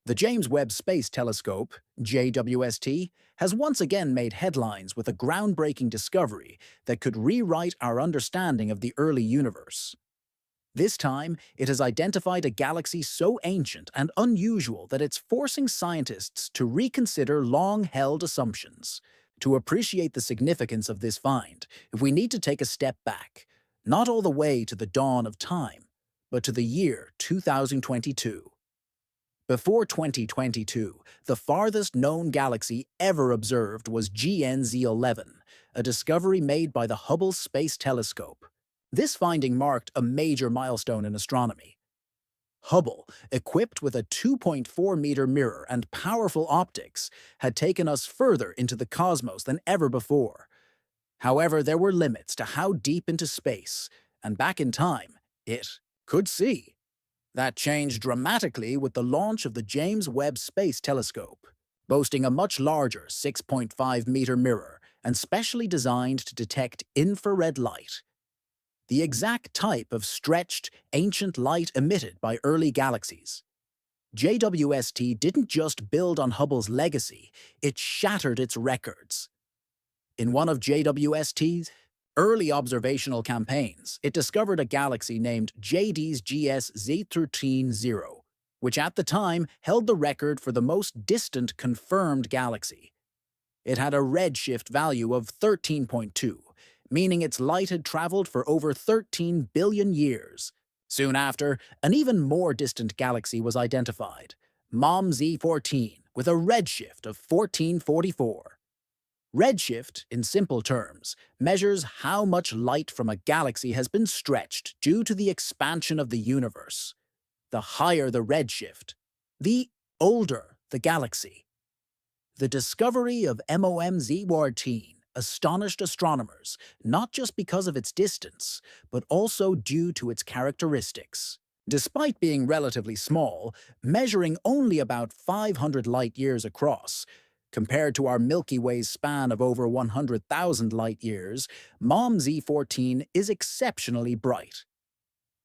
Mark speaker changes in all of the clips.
Speaker 1: The James Webb Space Telescope, JWST, has once again made headlines with a groundbreaking discovery that could rewrite our understanding of the early universe. This time, it has identified a galaxy so ancient and unusual that it's forcing scientists to reconsider long-held assumptions. To appreciate the significance of this find, we need to take a step back, not all the way to the dawn of time, but to the year 2022. Before 2022, the farthest known galaxy ever observed was GNZ11, a discovery made by the Hubble Space Telescope. This finding marked a major milestone in astronomy. Hubble, equipped with a 2.4-meter mirror and powerful optics, had taken us further into the cosmos than ever before. However, there were limits to how deep into space, and back in time, it could see. That changed dramatically with the launch of the James Webb Space Telescope, boasting a much larger 6.5-meter mirror and specially designed to detect infrared light, the exact type of stretched, ancient light emitted by early galaxies. JWST didn't just build on Hubble's legacy, it shattered its records. In one of JWST's early observational campaigns, it discovered a galaxy named JD's GS Z13-0, which at the time held the record for the most distant confirmed galaxy. It had a redshift value of 13.2, meaning its light had traveled for over 13 billion years. Soon after, an even more distant galaxy was identified, MOM Z14, with a redshift of 1444. Redshift, in simple terms, measures how much light from a galaxy has been stretched due to the expansion of the universe. The higher the redshift, the older the galaxy. The discovery of MOM Z14 astonished astronomers, not just because of its distance, but also due to its characteristics. Despite being relatively small, measuring only about 500 light-years across, compared to our Milky Way's span of over 100,000 light-years, MOM Z14 is exceptionally bright.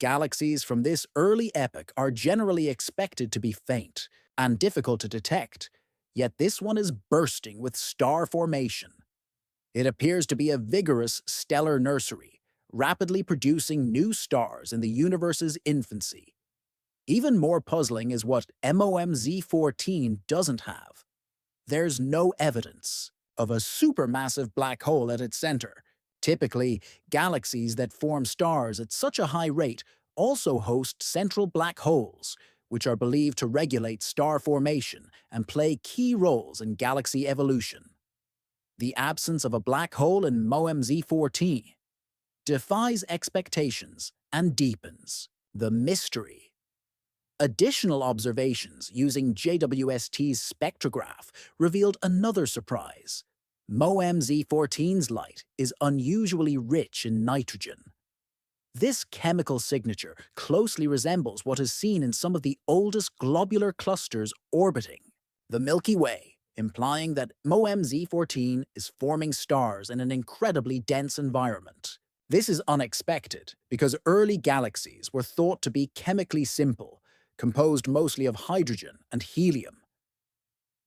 Speaker 1: Galaxies from this early epoch are generally expected to be faint and difficult to detect, yet this one is bursting with star formation. It appears to be a vigorous stellar nursery, rapidly producing new stars in the universe's infancy. Even more puzzling is what MOM Z14 doesn't have. There's no evidence of a supermassive black hole at its center. Typically, galaxies that form stars at such a high rate also host central black holes, which are believed to regulate star formation and play key roles in galaxy evolution. The absence of a black hole in MOM Z14 defies expectations and deepens the mystery. Additional observations using JWST's spectrograph revealed another surprise. MOM Z14's light is unusually rich in nitrogen. This chemical signature closely resembles what is seen in some of the oldest globular clusters orbiting the Milky Way, implying that MOM Z14 is forming stars in an incredibly dense environment. This is unexpected because early galaxies were thought to be chemically simple, composed mostly of hydrogen and helium.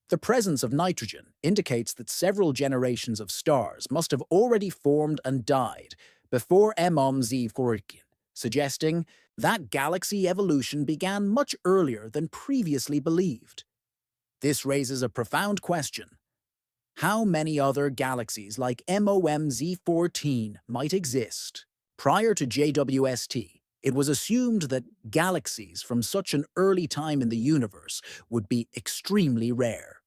Speaker 1: The presence of nitrogen indicates that several generations of stars must have already formed and died before MOM Z14, suggesting that galaxy evolution began much earlier than previously believed. This raises a profound question. How many other galaxies like MOM Z14 might exist? Prior to JWST, it was assumed that galaxies from such an early time in the universe would be extremely rare.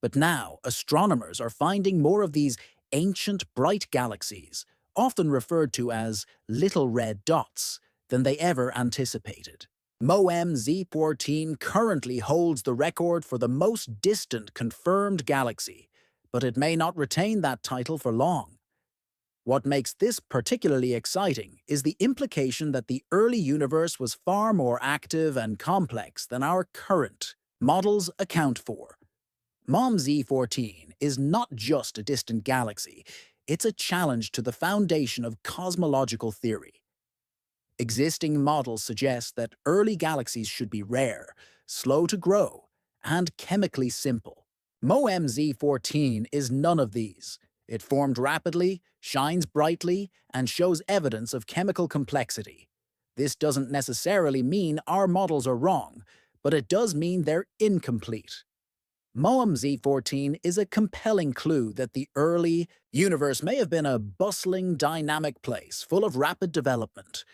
Speaker 1: But now, astronomers are finding more of these ancient bright galaxies, often referred to as little red dots, than they ever anticipated. MOM Z14 currently holds the record for the most distant confirmed galaxy, but it may not retain that title for long. What makes this particularly exciting is the implication that the early universe was far more active and complex than our current models account for. MOM Z14 is not just a distant galaxy, it's a challenge to the foundation of cosmological theory. Existing models suggest that early galaxies should be rare, slow to grow, and chemically simple. MOMZ14 is none of these. It formed rapidly, shines brightly, and shows evidence of chemical complexity. This doesn't necessarily mean our models are wrong, but it does mean they're incomplete. MOMZ14 is a compelling clue that the early universe may have been a bustling, dynamic place full of rapid development.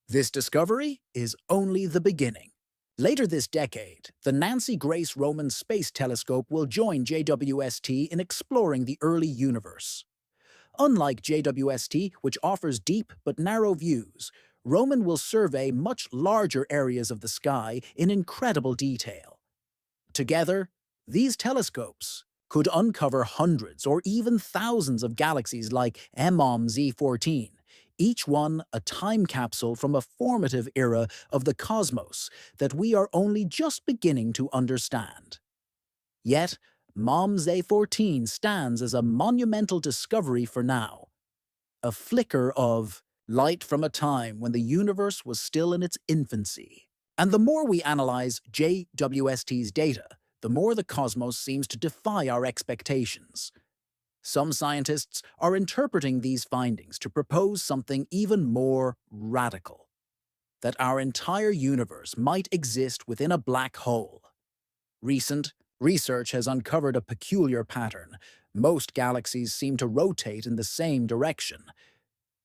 Speaker 1: This discovery is only the beginning. Later this decade, the Nancy Grace Roman Space Telescope will join JWST in exploring the early universe. Unlike JWST, which offers deep but narrow views, Roman will survey much larger areas of the sky in incredible detail. Together, these telescopes could uncover hundreds or even thousands of galaxies like MOMZ14, each one a time capsule from a formative era of the cosmos that we are only just beginning to understand. Yet, MOMZ14 stands as a monumental discovery for now, a flicker of light from a time when the universe was still in its infancy. And the more we analyze JWST's data, the more the cosmos seems to defy our expectations. Some scientists are interpreting these findings to propose something even more radical, that our entire universe might exist within a black hole. Recent research has uncovered a peculiar pattern. Most galaxies seem to rotate in the same direction.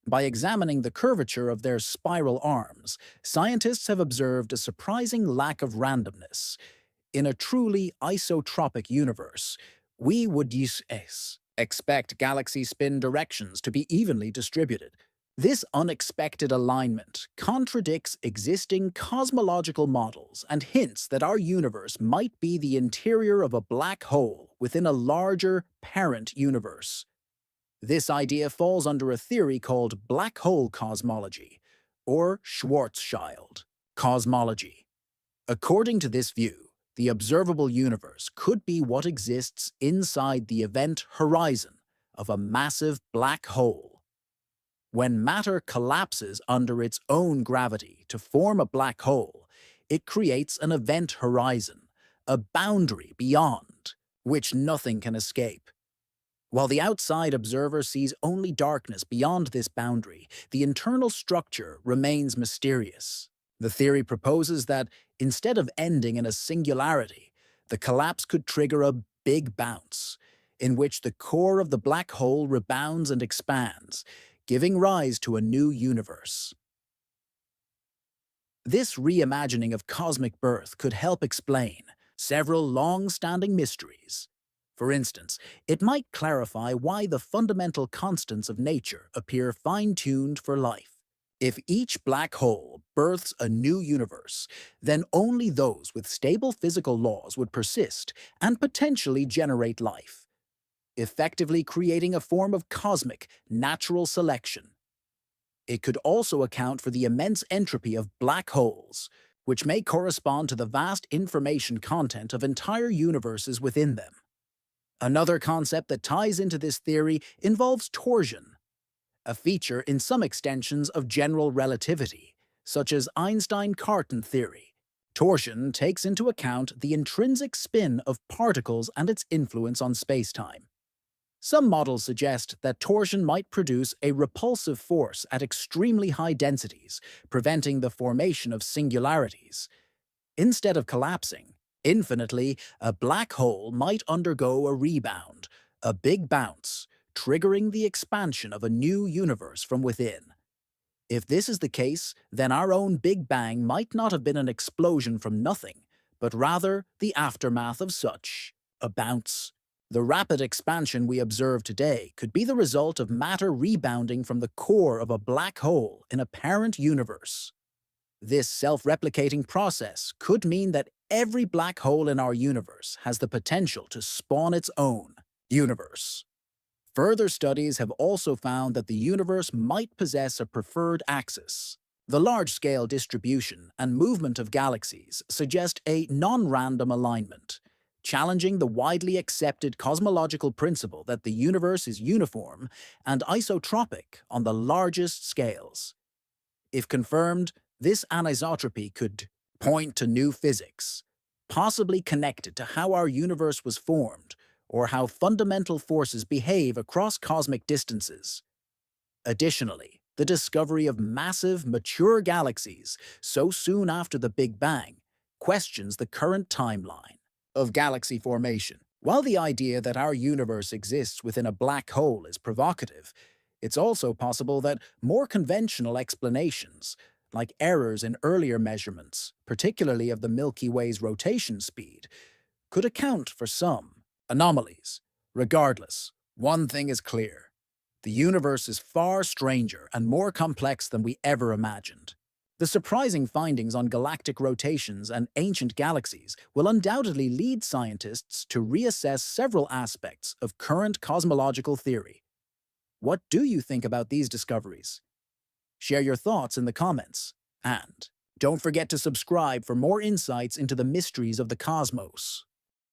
Speaker 1: By examining the curvature of their spiral arms, scientists have observed a surprising lack of randomness. In a truly isotropic universe, we would expect galaxy spin directions to be evenly distributed. This unexpected alignment contradicts existing cosmological models and hints that our universe might be the interior of a black hole within a larger parent universe. This idea falls under a theory called black hole cosmology, or Schwarzschild cosmology. According to this view, the observable universe could be what exists inside the event horizon of a massive black hole. When matter collapses under its own gravity to form a black hole, it creates an event horizon, a boundary beyond which nothing can escape. While the outside observer sees only darkness beyond this boundary, the internal structure remains mysterious. The theory proposes that, instead of ending in a singularity, the collapse could trigger a big bounce, in which the core of the black hole rebounds and expands, giving rise to a new universe. This reimagining of cosmic birth could help explain several long-standing mysteries. For instance, it might clarify why the fundamental constants of nature appear fine-tuned for life. If each black hole births a new universe, then only those with stable physical laws would persist and potentially generate life, effectively creating a form of cosmic, natural selection. It could also account for the immense entropy of black holes, which may correspond to the vast information content of entire universes within them. Another concept that ties into this theory involves torsion, a feature in some extensions of general relativity, such as Einstein-Cartan theory. Torsion takes into account the intrinsic spin of particles and its influence on spacetime. Some models suggest that torsion might produce a repulsive force at extremely high densities, preventing the formation of singularities. Instead of collapsing infinitely, a black hole might undergo a rebound, a big bounce, triggering the expansion of a new universe from within. If this is the case, then our own Big Bang might not have been an explosion from nothing, but rather the aftermath of such a bounce. The rapid expansion we observe today could be the result of matter rebounding from the core of a black hole in a parent universe. This self-replicating process could mean that every black hole in our universe has the potential to spawn its own universe. Further studies have also found that the universe might possess a preferred axis. The large-scale distribution and movement of galaxies suggest a non-random alignment, challenging the widely accepted cosmological principle that the universe is uniform and isotropic on the largest scales. If confirmed, this anisotropy could point to new physics, possibly connected to how our universe was formed or how fundamental forces behave across cosmic distances. Additionally, the discovery of massive, mature galaxies so soon after the Big Bang questions the current timeline of galaxy formation. While the idea that our universe exists within a black hole is provocative, it's also possible that more conventional explanations, like errors in earlier measurements, particularly of the Milky Way's rotation speed, could account for some anomalies. Regardless, one thing is clear. The universe is far stranger and more complex than we ever imagined. The surprising findings on galactic rotations and ancient galaxies will undoubtedly lead scientists to reassess several aspects of current cosmological theory. What do you think about these discoveries? Share your thoughts in the comments. And don't forget to subscribe for more insights into the mysteries of the cosmos.